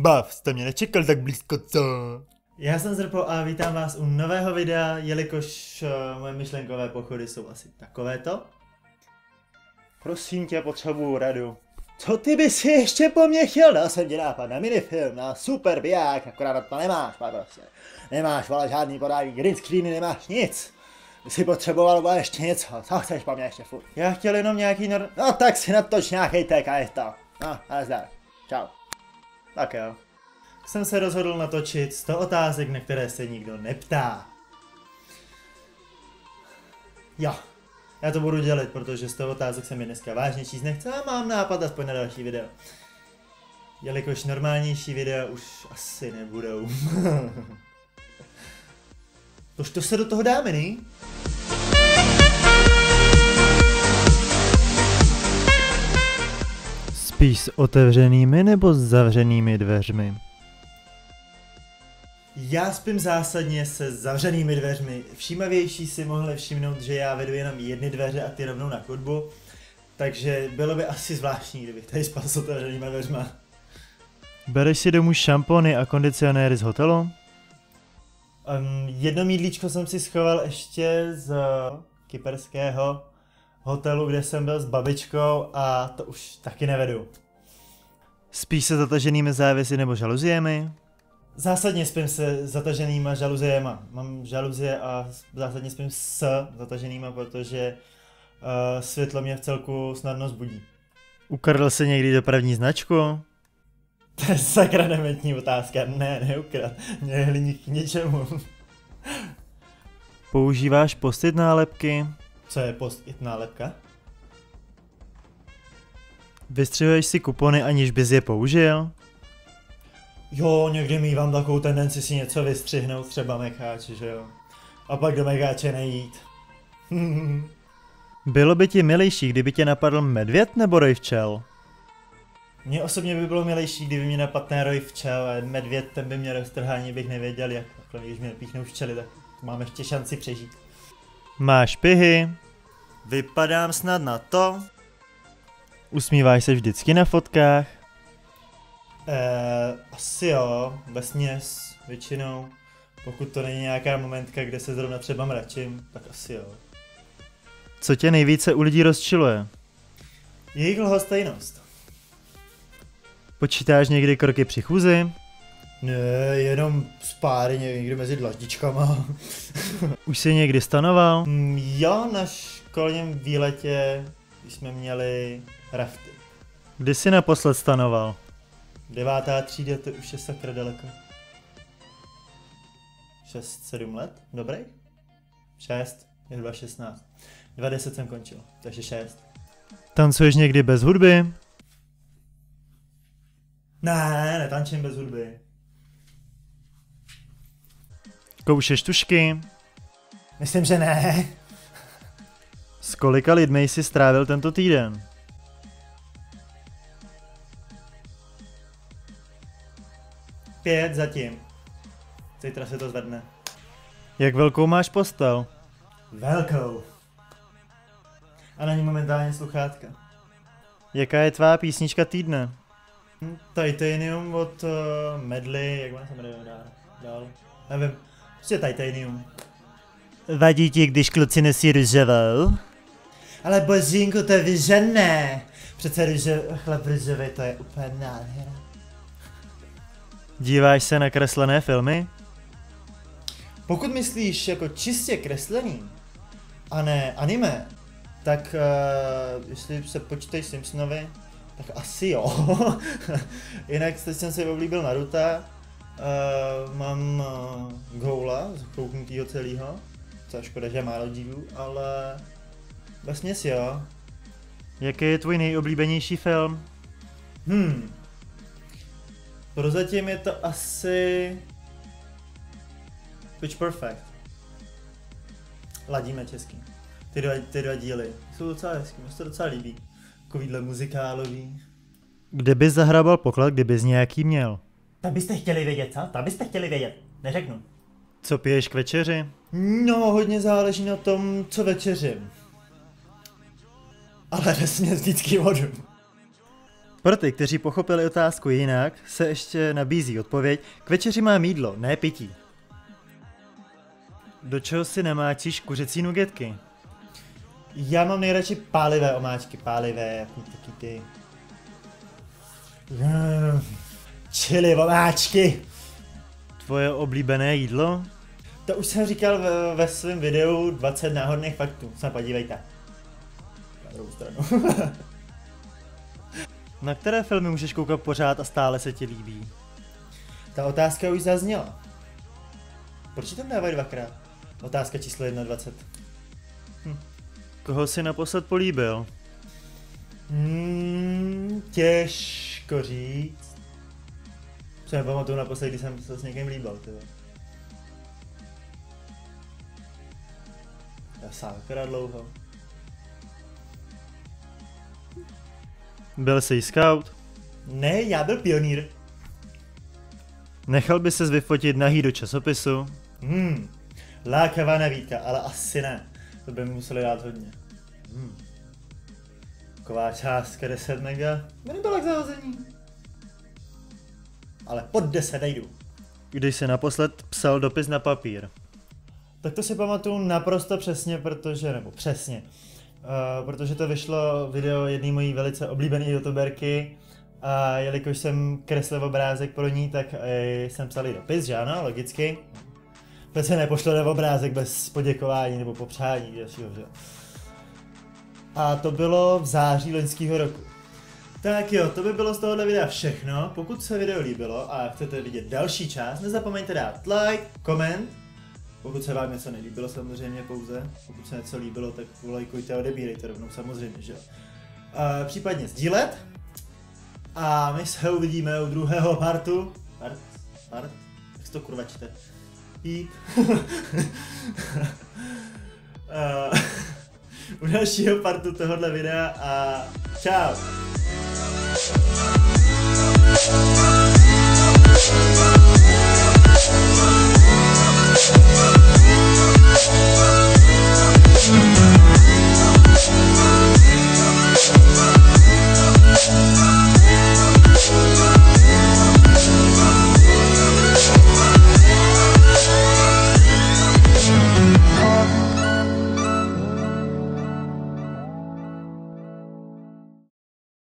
Bav, jste mě nečekal tak blízko, co? Já jsem Zrpo a vítám vás u nového videa, jelikož moje myšlenkové pochody jsou asi takovéto. Prosím tě, potřebuju radu. Co ty bys si ještě po mně chtěl? Dal jsem ti nápad na minifilm, na super biják, akorát na to nemáš, prostě. Nemáš, vole, žádný podání, green screeny, nemáš nic. Ty si potřeboval vole ještě něco, co chceš po mně ještě furt? Já chtěl jenom nějaký No tak si natoč nějaký tek a je to. No, ale zdar. Čau. Tak jo. Jsem se rozhodl natočit 100 otázek, na které se nikdo neptá. Jo, já to budu dělat, protože 100 otázek se mi dneska vážně číst nechce a mám nápad aspoň na další video. Jelikož normálnější videa už asi nebudou. Tož to se do toho dáme, ne? Spíš s otevřenými nebo s zavřenými dveřmi? Já spím zásadně se zavřenými dveřmi. Všímavější si mohli všimnout, že já vedu jenom jedny dveře a ty rovnou na chodbu. Takže bylo by asi zvláštní, kdybych tady spal s otevřenýma dveřma. Bereš si domů šampony a kondicionéry z hotelu? Jedno mídlíčko jsem si schoval ještě z kyperského hotelu, kde jsem byl s babičkou a to už taky nevedu. Spíš se zataženými závěsy nebo žaluziemi? Zásadně spím se zataženýma žaluziema. Mám žaluzie a zásadně spím s zataženýma, protože světlo mě v celku snadno zbudí. Ukradl jsi někdy dopravní značku? To je sakra dementní otázka. Ne, neukrad. Mě hliník k něčemu. Používáš post-it nálepky? Co je post-it nálepka? Vystřihuješ si kupony, aniž bys je použil? Jo, někdy mívám takovou tendenci si něco vystřihnout, třeba mekáče, že jo. A pak do mekáče nejít. Bylo by ti milejší, kdyby tě napadl medvěd nebo roj včel? Mně osobně by bylo milejší, kdyby mě napadl ten roj včel, a medvěd ten by mě roztrhání, bych nevěděl jak. Takhle, když mě píchnou včely, tak mám ještě šanci přežít. Máš pihy? Vypadám snad na to? Usmíváš se vždycky na fotkách? Asi jo, vesměs, většinou. Pokud to není nějaká momentka, kde se zrovna třeba mračím, tak asi jo. Co tě nejvíce u lidí rozčiluje? Jejich lhostejnost. Počítáš někdy kroky při chůzi? Ne, jenom spáry někde mezi dlaždičkama. Už jsi někdy stanoval? Jo, na školním výletě jsme měli rafty. Kdy jsi naposled stanoval? 9. třída, to už je sakra daleko. 6-7 let? Dobrý? 6, je 2016. 2010 jsem končil, takže 6. Tancuješ někdy bez hudby? Ne, netančím bez hudby. Koušeš tušky? Myslím, že ne. S kolika lidmi jsi strávil tento týden? Pět zatím. Zítra se to zvedne. Jak velkou máš postel? Velkou. A na ní momentálně sluchátka. Jaká je tvá písnička týdne? Titanium od Medley, jak má se jmenuje dál? Nevím, prostě Titanium. Vadí ti, když kluci nosí růžovou? Ale božínku, to je vyžené. Přece chlap růžový, to je úplně nádhera. Díváš se na kreslené filmy? Pokud myslíš jako čistě kreslený a ne anime, tak jestli se počítají Simpsonovi, tak asi jo. Jinak teď jsem si oblíbil Naruto, mám Goula, kouknutýho celýho, co je škoda, že je málo dílů, ale vesměs jo. Jaký je tvůj nejoblíbenější film? Prozatím je to asi Pitch Perfect. Ladíme český. Ty dva díly jsou docela hezký, mě se to docela líbí. Takovýhle muzikálový. Kde bys zahrabal poklad, kdybys nějaký měl? Tak byste chtěli vědět, co? Tak byste chtěli vědět. Neřeknu. Co piješ k večeři? No, hodně záleží na tom, co večeřím. Ale vesměs vždycky vodu. Pro ty, kteří pochopili otázku jinak, se ještě nabízí odpověď. K večeři mám jídlo, ne pití. Do čeho si namáčíš kuřecí nugetky? Já mám nejradši pálivé omáčky, pálivé, jako taky ty... Chili omáčky. Tvoje oblíbené jídlo? To už jsem říkal ve svém videu 20 náhodných faktů, se podívejte. Na druhou stranu. Na které filmy můžeš koukat pořád a stále se ti líbí? Ta otázka už zazněla. Proč tam dávají dvakrát? Otázka číslo 21. Koho jsi naposled políbil? Těžko říct. Co nepamatuju naposled, když jsem se s někým líbil, tyhle. Já sakra dlouho. Byl jsi scout? Ne, já byl pionýr. Nechal by ses vyfotit nahý do časopisu? Lákavá nabídka, ale asi ne. To by mi museli dát hodně. Taková částka 10 mega, by nebyla k zahození. Ale pod 10 nejdu. Když jsi naposled psal dopis na papír? Tak to si pamatuju naprosto přesně, protože to vyšlo video jedné mojí velice oblíbené youtuberky a jelikož jsem kreslil obrázek pro ní, tak jsem psal jí dopis, že ano, logicky. Protože se nepošle obrázek bez poděkování nebo popřání, že? A to bylo v září loňského roku. Tak jo, to by bylo z tohohle videa všechno. Pokud se video líbilo a chcete vidět další část, nezapomeňte dát like, koment. Pokud se vám něco nelíbilo samozřejmě pouze. Pokud se něco líbilo, tak lajkujte a odebírejte rovnou samozřejmě, že jo. Případně sdílet. A my se uvidíme u druhého partu. Part? Jak se to kurva čte? Píp. U dalšího partu tohohle videa a čau.